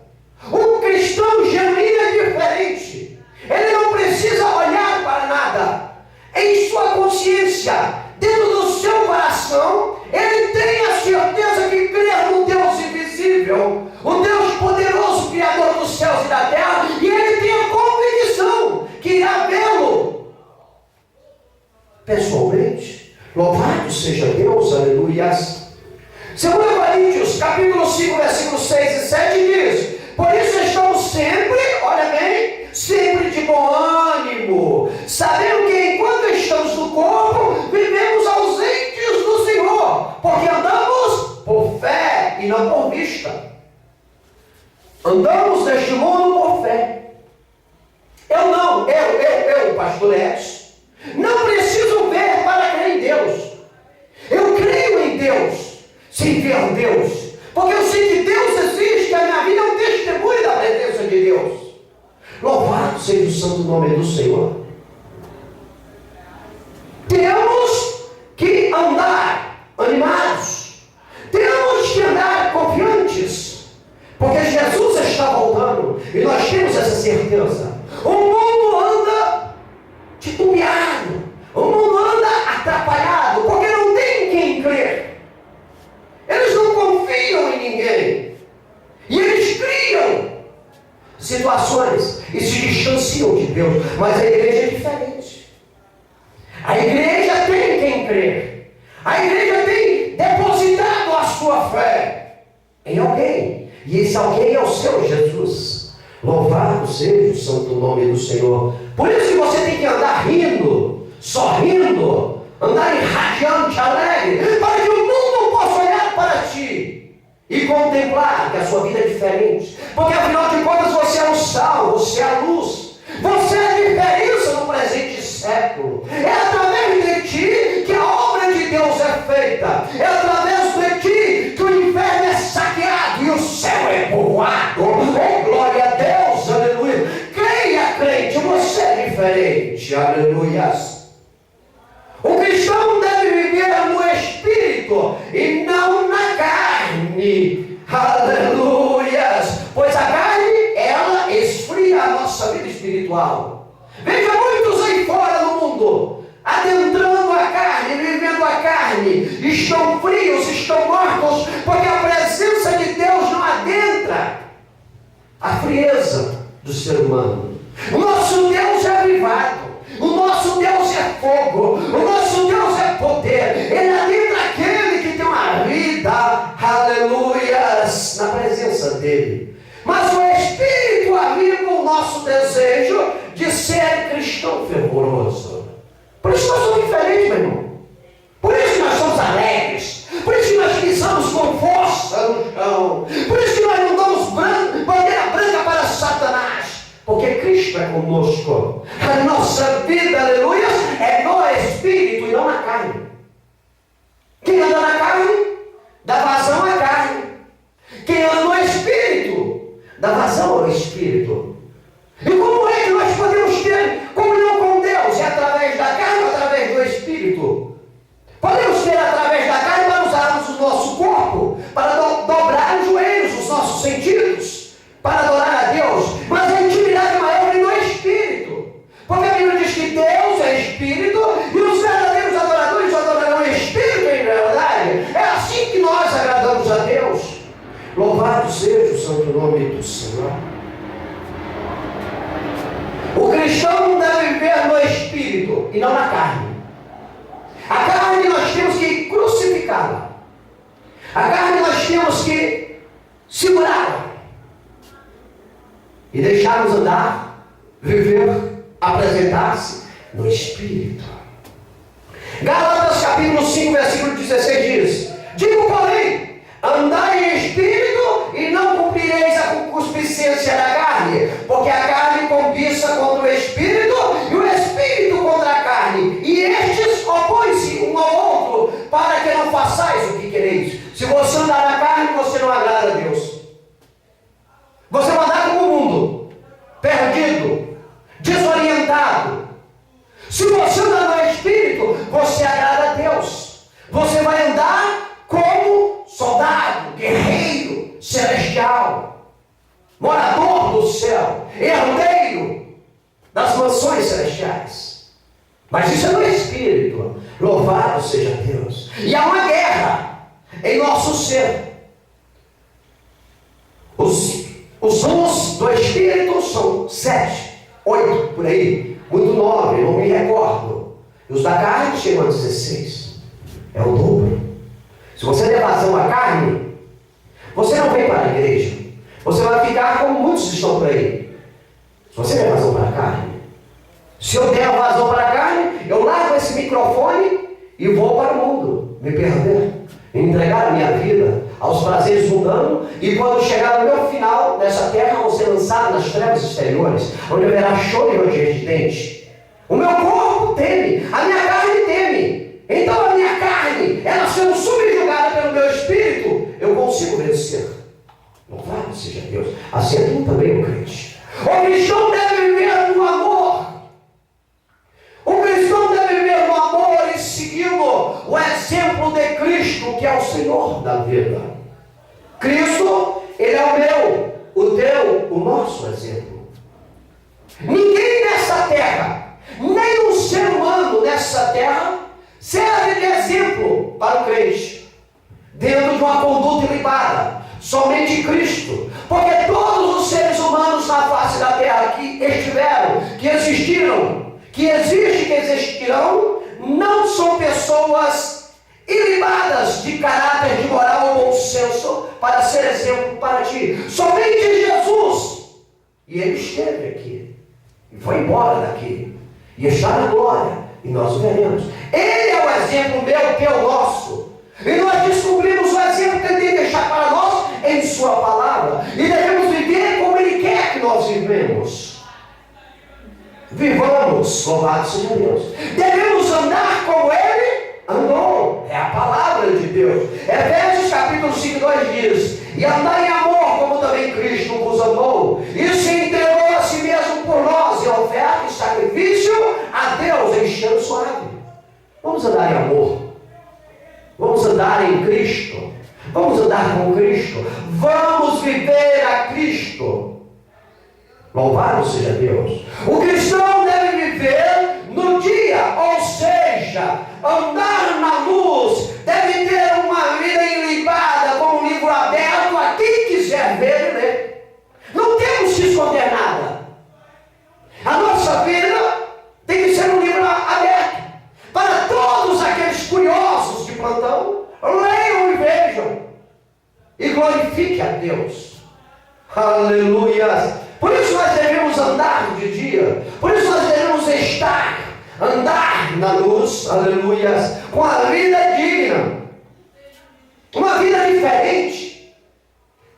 Um cristão genuíno é diferente. Ele não precisa olhar para nada. Em sua consciência, dentro do seu coração, ele tem a certeza que crer no Deus invisível, o Deus poderoso, Criador dos céus e da terra, e ele tem a convicção que irá vê-lo pessoalmente. Louvado seja Deus, aleluias. 2 Coríntios, capítulo 5, versículos 6 e 7 diz: por isso estamos sempre, olha bem, sempre de bom ânimo, sabendo que enquanto estamos no corpo, vivemos ausentes do Senhor, porque andamos por fé e não por vista. Andamos neste mundo por fé. Eu, pastor Edson, não preciso ver para crer em Deus. Eu creio em Deus, sem ver Deus, porque eu sei que Deus existe, a minha vida é um testemunho da presença de Deus. Louvado seja o santo nome do Senhor. Temos que andar animados, temos que andar confiantes, porque Jesus está voltando e nós temos essa certeza. O mundo anda titubeado, o mundo anda atrapalhado, porque não tem quem crer. Eles não confiam em ninguém, e eles criam situações e se distanciam de Deus. Mas a igreja é diferente. A igreja tem quem crer. A igreja tem depositado a sua fé em alguém, e esse alguém é o seu Jesus. Louvado seja o santo nome do Senhor. Por isso que você tem que andar rindo, sorrindo, andar radiante, alegre, para que o mundo possa olhar para ti e contemplar que a sua vida é diferente. Porque afinal de contas você é o sal, você é a luz, você é a diferença no presente século. É através de ti que a obra de Deus é feita. É através de ti que o inferno é saqueado e o céu é povoado. Oh, glória a Deus, aleluia. Creia, crente, você é diferente, aleluias. O cristão deve viver no Espírito e não na carne, aleluias. Pois a carne, ela esfria a nossa vida espiritual. Veja muitos aí fora no mundo, adentrando a carne, vivendo a carne, estão frios, estão mortos, porque a presença de Deus não adentra a frieza do ser humano. O nosso Deus é avivado. O nosso Deus é fogo, o nosso Deus é poder. Ele adentra aquele que tem uma vida, aleluias, na presença dele. Mas o Espírito aviva o nosso desejo de ser cristão fervoroso. Por isso nós somos diferentes, meu irmão. Por isso nós somos alegres. Por isso nós pisamos com força no chão. Por isso que nós não damos bandeira branca para Satanás. Porque Cristo é conosco. A nossa vida, aleluia, é no Espírito e não na carne. Quem anda na carne, dá vazão à carne. Quem anda no Espírito, dá vazão ao Espírito. E como é que nós podemos ter comunhão com Deus? É através da carne ou através do Espírito? Podemos ter através da carne para usarmos o nosso corpo, para dobrar os joelhos, os nossos sentidos, para adorar a Deus. Mas a intimidade maior é no Espírito. Porque a Bíblia diz que Deus é Espírito e os verdadeiros adoradores adorarão o Espírito em verdade. É assim que nós agradamos a Deus. Louvado seja o santo nome do Senhor. O cristão deve viver no Espírito e não na carne. A carne nós temos que crucificá-la. A carne nós temos que segurá-la e deixar-nos andar, viver, apresentar-se no Espírito. Gálatas capítulo 5, versículo 16 diz: digo, porém, andai em Espírito e não cumprireis a concupiscência da carne, porque a carne cobiça contra o Espírito e o Espírito contra a carne, e estes opõem-se um ao outro, para que não façais o que quereis. Se você andar na carne, você não agrada a Deus. Você vai andar como o mundo, perdido, desorientado. Se você andar no Espírito, você agrada a Deus. Você vai andar como soldado, guerreiro, celestial, morador do céu, herdeiro das mansões celestiais. Mas isso é no Espírito. Louvado seja Deus. E há uma guerra em nosso ser. Os dons do Espírito são 7, 8, por aí. Muito 9, não me recordo. E os da carne chegam a 16. É o dobro. Se você der vazão à carne, você não vem para a igreja. Você vai ficar como muitos estão por aí. Se você der vazão para a carne, se eu der vazão para a carne, eu largo esse microfone e vou para o mundo, me perder, me entregar a minha vida aos prazeres mundanos, e quando chegar no meu final dessa terra, vou ser lançado nas trevas exteriores, onde haverá choro e ranger de dentes. O meu corpo teme, a minha carne teme. Então a minha carne, ela sendo subjugada pelo meu Espírito, eu consigo vencer. Louvado seja Deus. Assim é tu também, o crente. O cristão deve viver no amor. O cristão deve viver no amor e seguindo o exemplo de Cristo, que é o Senhor da vida. Cristo, Ele é o meu, o teu, o nosso exemplo. Ninguém nessa terra, nem um ser humano nessa terra, serve de exemplo para o crente, dentro de uma conduta ilibada. Somente Cristo. Porque todos os seres humanos na face da terra que estiveram, que existiram, que existem, que existirão, não são pessoas ilibadas de caráter, de moral ou bom senso para ser exemplo para ti. Somente Jesus. E Ele esteve aqui e foi embora daqui e está na glória, e nós veremos. Ele é o exemplo meu, que é o nosso. E nós descobrimos o exemplo que Ele tem deixado para nós em Sua palavra. E devemos viver como Ele quer que nós vivemos. Vivamos, louvado seja Deus. Devemos andar como Ele andou. É a palavra de Deus. Efésios capítulo 5, 2 diz: e andar em amor, como também Cristo vos amou, e se entregou a si mesmo por nós, em oferta e sacrifício a Deus, em cheiro suave. Vamos andar em amor. Vamos andar em Cristo. Vamos andar com Cristo. Vamos viver a Cristo. Louvado seja Deus. O cristão deve viver no dia, ou seja, andar na luz, deve ter uma vida ilibada, com um livro aberto a quem quiser ver e ler. Não temos que esconder nada. A nossa vida tem que ser um livro aberto para todos aqueles curiosos de plantão. Leiam e vejam e glorifique a Deus. Aleluia. Por isso nós devemos andar de dia. Por isso nós devemos andar na luz, aleluia, com a vida digna. Uma vida diferente.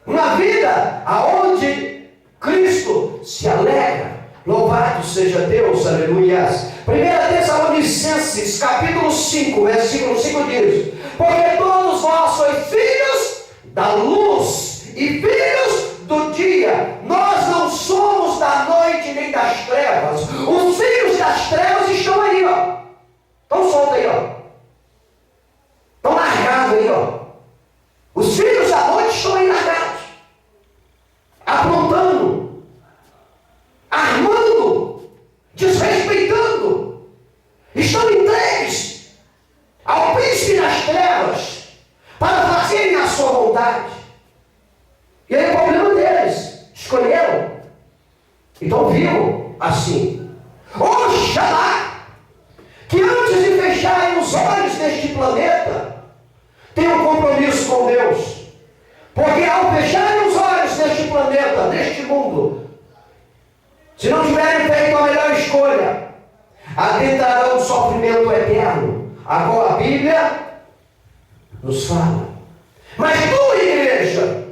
Uma vida aonde Cristo se alegra. Louvado seja Deus, aleluia. 1 Tessalonicenses, capítulo 5, versículo 5 diz: porque todos vós sois filhos da luz e filhos do dia. Nós não somos da noite nem das trevas. Os filhos das trevas estão aí, ó. Estão soltos aí, ó. Estão largados aí, ó. Os filhos da noite estão aí largados, aprontando, armando, desrespeitando. Estão entregues ao príncipe das trevas para fazerem a sua vontade. E aí o problema deles, escolheram. Então viram assim. Oxalá que antes de fecharem os olhos deste planeta, tenham um compromisso com Deus. Porque ao fecharem os olhos deste planeta, deste mundo, se não tiverem feito a melhor escolha, adentrarão o sofrimento eterno. Agora a Bíblia nos fala. Mas tu, igreja,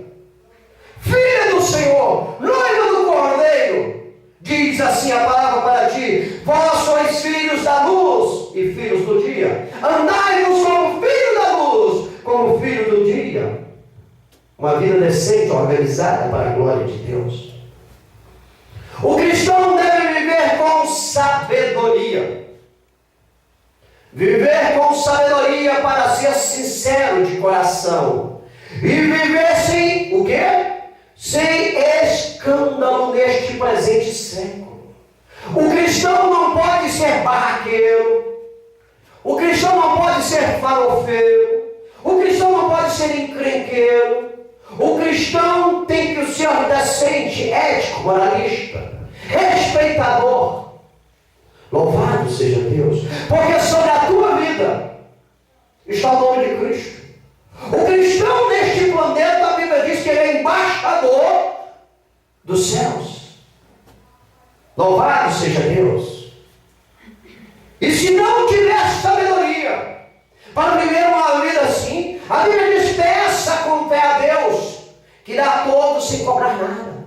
filha do Senhor, noiva do Cordeiro, diz assim a palavra para ti: vós sois filhos da luz e filhos do dia. Andai-vos como filho da luz, como filho do dia. Uma vida decente, organizada para a glória de Deus. O cristão deve viver com sabedoria. Viver com sabedoria para ser sincero de coração. E viver sem o quê? Sem escândalo neste presente século. O cristão não pode ser barraqueiro. O cristão não pode ser farofeiro. O cristão não pode ser encrenqueiro. O cristão tem que ser decente, ético, moralista, respeitador. Louvado seja Deus. Porque sobre a tua vida está o nome de Cristo. O cristão neste planeta, a Bíblia diz que ele é embaixador dos céus. Louvado seja Deus. E se não tiver sabedoria para viver uma vida assim, a Bíblia diz: peça com fé a Deus, que dá a todos sem cobrar nada.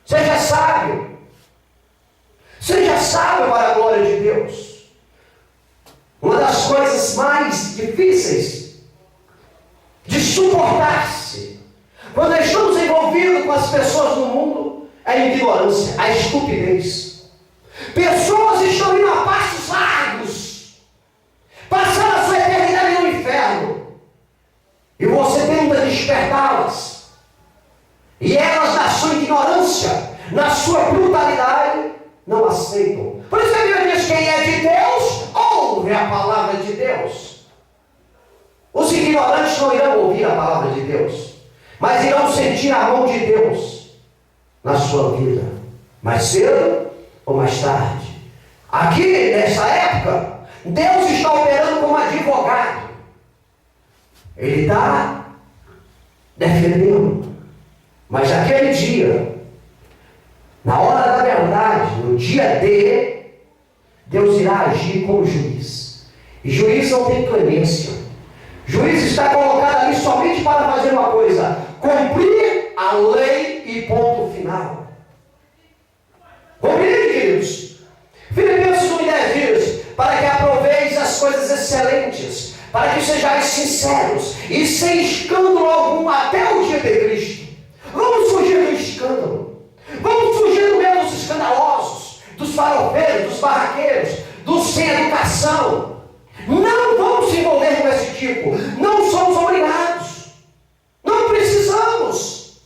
Seja sábio. Seja sábio para a glória de Deus. Uma das coisas mais difíceis de suportar-se quando estamos envolvidos com as pessoas no mundo é a ignorância, a estupidez. Pessoas estão indo a passos largos, passando a sua eternidade no inferno, e você tenta despertá-las, e elas, na sua ignorância, na sua brutalidade, não aceitam. Por isso que a Bíblia diz: quem é de Deus, ouve a palavra de Deus. Os ignorantes não irão ouvir a palavra de Deus, mas irão sentir a mão de Deus na sua vida, mais cedo ou mais tarde. Aqui, nessa época, Deus está operando como advogado. Ele está defendendo. Mas aquele dia, na hora da verdade, no dia D, Deus irá agir como juiz. E juiz não tem clemência. Juiz está colocado ali somente para fazer uma coisa: cumprir a lei e ponto final. Compreende, queridos? Filipenses 1:10 diz: para que aproveis as coisas excelentes, para que sejais sinceros e sem escândalo algum até o dia de Cristo. Vamos fugir do escândalo. Vamos fugir do meio dos escandalosos, dos farofeiros, dos barraqueiros, dos sem educação. Não vamos se envolver com esse tipo. Não somos obrigados. Não precisamos.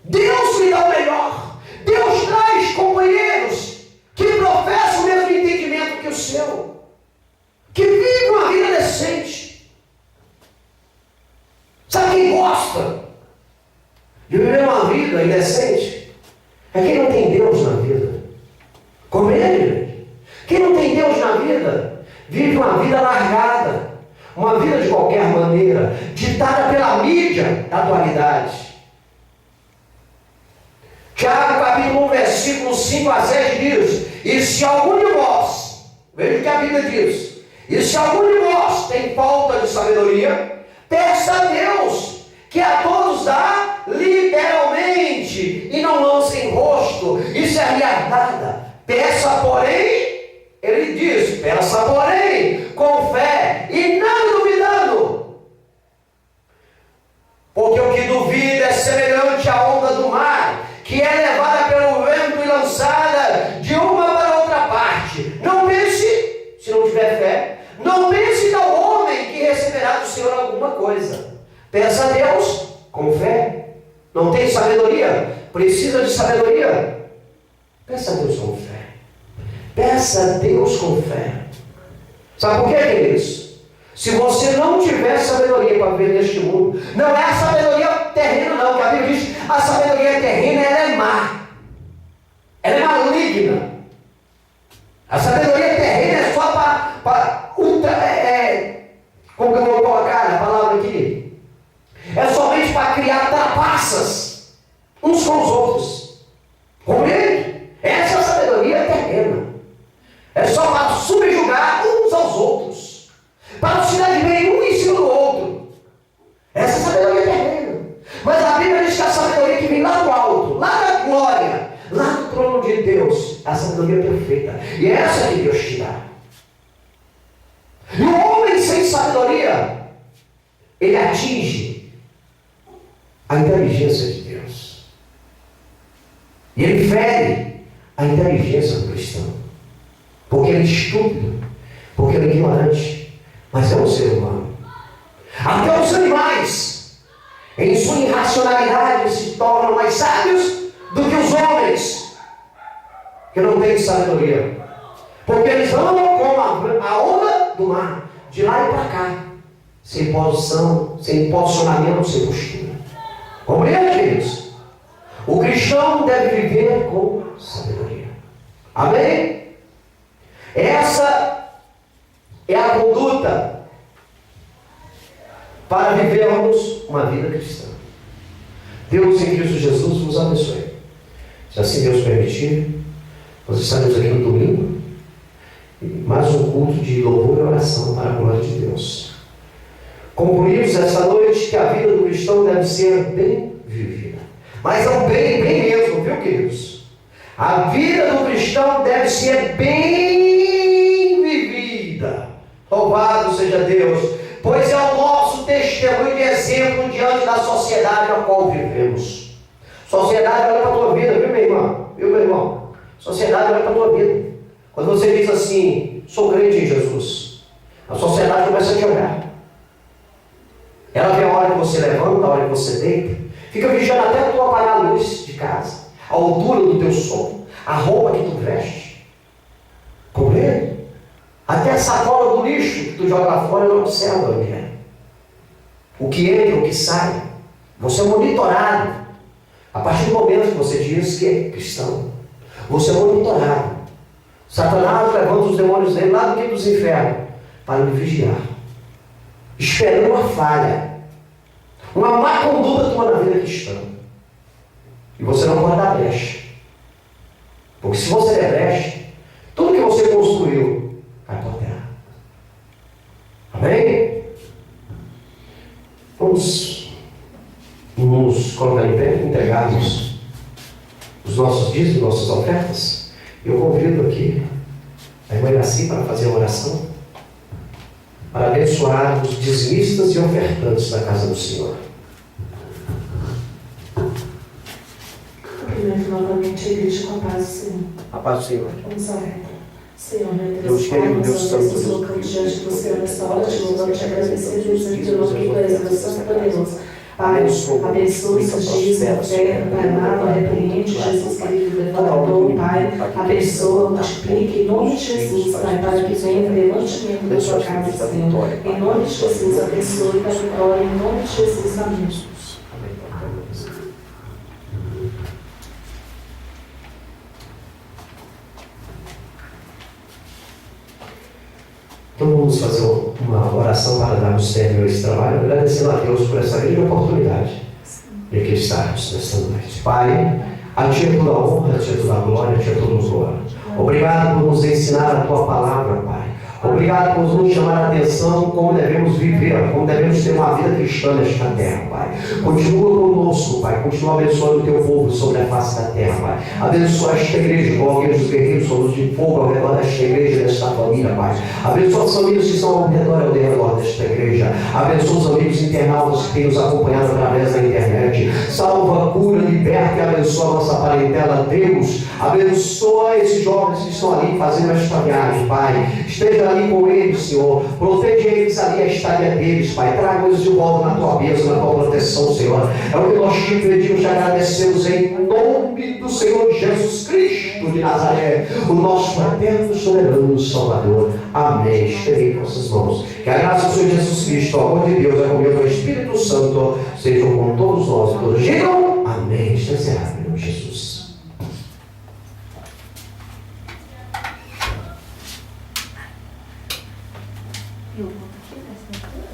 Deus me dá o melhor. Deus traz companheiros que professam o mesmo entendimento que o seu, que vivem uma vida decente. Sabe quem gosta de viver uma vida indecente? É quem não tem Deus na vida. Compreende? Quem não tem Deus na vida vive uma vida largada, uma vida de qualquer maneira, ditada pela mídia da atualidade. Tiago capítulo 1, versículo 5 a 6 diz: e se algum de vós, veja o que a Bíblia diz, e se algum de vós tem falta de sabedoria, peça a Deus, que a todos dá literalmente, e não lança em rosto, e seria nada. Peça, porém, ele diz, peça, porém, com fé, e não duvidando. Porque o que duvida é semelhante à onda do mar, que é levada pelo vento e lançada de uma para outra parte. Não pense, se não tiver fé, não pense no homem que receberá do Senhor alguma coisa. Peça a Deus com fé. Não tem sabedoria? Precisa de sabedoria? Peça a Deus com fé. Peça a Deus com fé. Sabe por quê, queridos? Se você não tiver sabedoria para viver neste mundo, não é a sabedoria terrena, não, que a Bíblia diz: a sabedoria terrena, ela é má, ela é maligna. A sabedoria terrena é só para como que eu vou colocar a palavra aqui? É somente para criar trapaças uns com os outros. Compreende? Essa é a sabedoria terrena. É só para subjugar uns aos outros, para se dar de bem um em cima do outro. Essa é a sabedoria terrena. Mas a Bíblia diz que a sabedoria que vem lá do alto, lá da glória, lá do trono de Deus, é a sabedoria perfeita. E é essa que Deus te dá. E o homem sem sabedoria, ele atinge a inteligência de Deus. E ele fere a inteligência do cristão. Porque ele é estúpido, porque ele é ignorante, mas é um ser humano. Até os animais, em sua irracionalidade, se tornam mais sábios do que os homens, que não têm sabedoria. Porque eles andam como a onda do mar, de lá e para cá, sem posição, sem posicionamento, sem postura. Compreende, queridos? O cristão deve viver com sabedoria. Amém? Essa é a conduta para vivermos uma vida cristã. Deus em Cristo Jesus nos abençoe. Se assim Deus permitir, nós estaremos aqui no domingo, mais um culto de louvor e oração para a glória de Deus. Concluímos esta noite que a vida do cristão deve ser bem vivida. Mas é um bem mesmo, viu, queridos? A vida do cristão deve ser bem vivida. Louvado seja Deus, pois é o nosso testemunho de exemplo diante da sociedade a qual vivemos. Sociedade olha para a tua vida, viu, minha irmã? Viu, meu irmão? Sociedade olha para a tua vida. Quando você diz assim, sou crente em Jesus, a sociedade começa a te olhar. Ela vê a hora que você levanta, a hora que você deita, fica vigiando até tu apagar a luz de casa, a altura do teu som, a roupa que tu veste. Compreende? Até a sacola do lixo que tu joga lá fora, ela observa, mulher. O que entra, o que sai. Você é monitorado. A partir do momento que você diz que é cristão, você é monitorado. Satanás levanta os demônios dele lá do que dos infernos para lhe vigiar, esperando uma falha, uma má conduta tua na vida cristã. E você não pode dar brecha. Porque se você der brecha, tudo que você em pé, entregarmos os nossos dízimos, nossas ofertas. Eu convido aqui a irmã Iraci para fazer a oração, para abençoar os dizimistas e ofertantes da casa do Senhor. Cumprimento novamente a igreja com a paz do Senhor. A paz do Senhor. Vamos orar. Senhor, meu Deus querido, Deus santo, Deus colocamos diante do Senhor nessa hora, te louvando, te agradecendo, dizendo de novo que tu és Deus santo e poderoso. Pai, abençoe esses dias na terra, Pai amado, repreende, Jesus querido, levantou, Pai, abençoa, multiplique, em nome de Jesus, Pai, para que venha levantamento da tua casa, Senhor. Em nome de Jesus, abençoe a vitória, em nome de Jesus, amém. Então vamos fazer uma oração para darmos término a esse trabalho, agradecendo a Deus por essa grande oportunidade de aqui estarmos nesta noite. Pai, a Ti é toda a honra, a Ti é toda a glória, a Ti é todo o louvor. Obrigado por nos ensinar a Tua palavra, Pai. Obrigado por nos chamar a atenção como devemos viver, como devemos ter uma vida cristã nesta terra, Pai. Continua conosco, Pai. Continua abençoando o Teu povo sobre a face da terra, Pai. Abençoa esta igreja, coloque os guerreiros somos de fogo ao redor desta igreja, desta família, Pai. Abençoa as famílias que estão ao redor desta igreja. Abençoa os amigos internautas que têm nos acompanhado através da internet. Salva, cura, liberta e abençoa a nossa parentela, Deus. Abençoa esses jovens que estão ali fazendo esta viagem, Pai. Esteja ali com eles, Senhor. Proteja eles ali, a estadia deles, Pai. Traga-os de volta na Tua bênção, na Tua proteção, Senhor. É o que nós te pedimos, te agradecemos em nome do Senhor Jesus Cristo de Nazaré, o nosso eterno, soberano Salvador. Amém. Esterei em vossas mãos. Que a graça do Senhor Jesus Cristo, o amor de Deus, a comunhão do Espírito Santo, sejam com todos nós e todos digam amém. Está encerrado em nome de Jesus. Eu vou aqui nessa altura.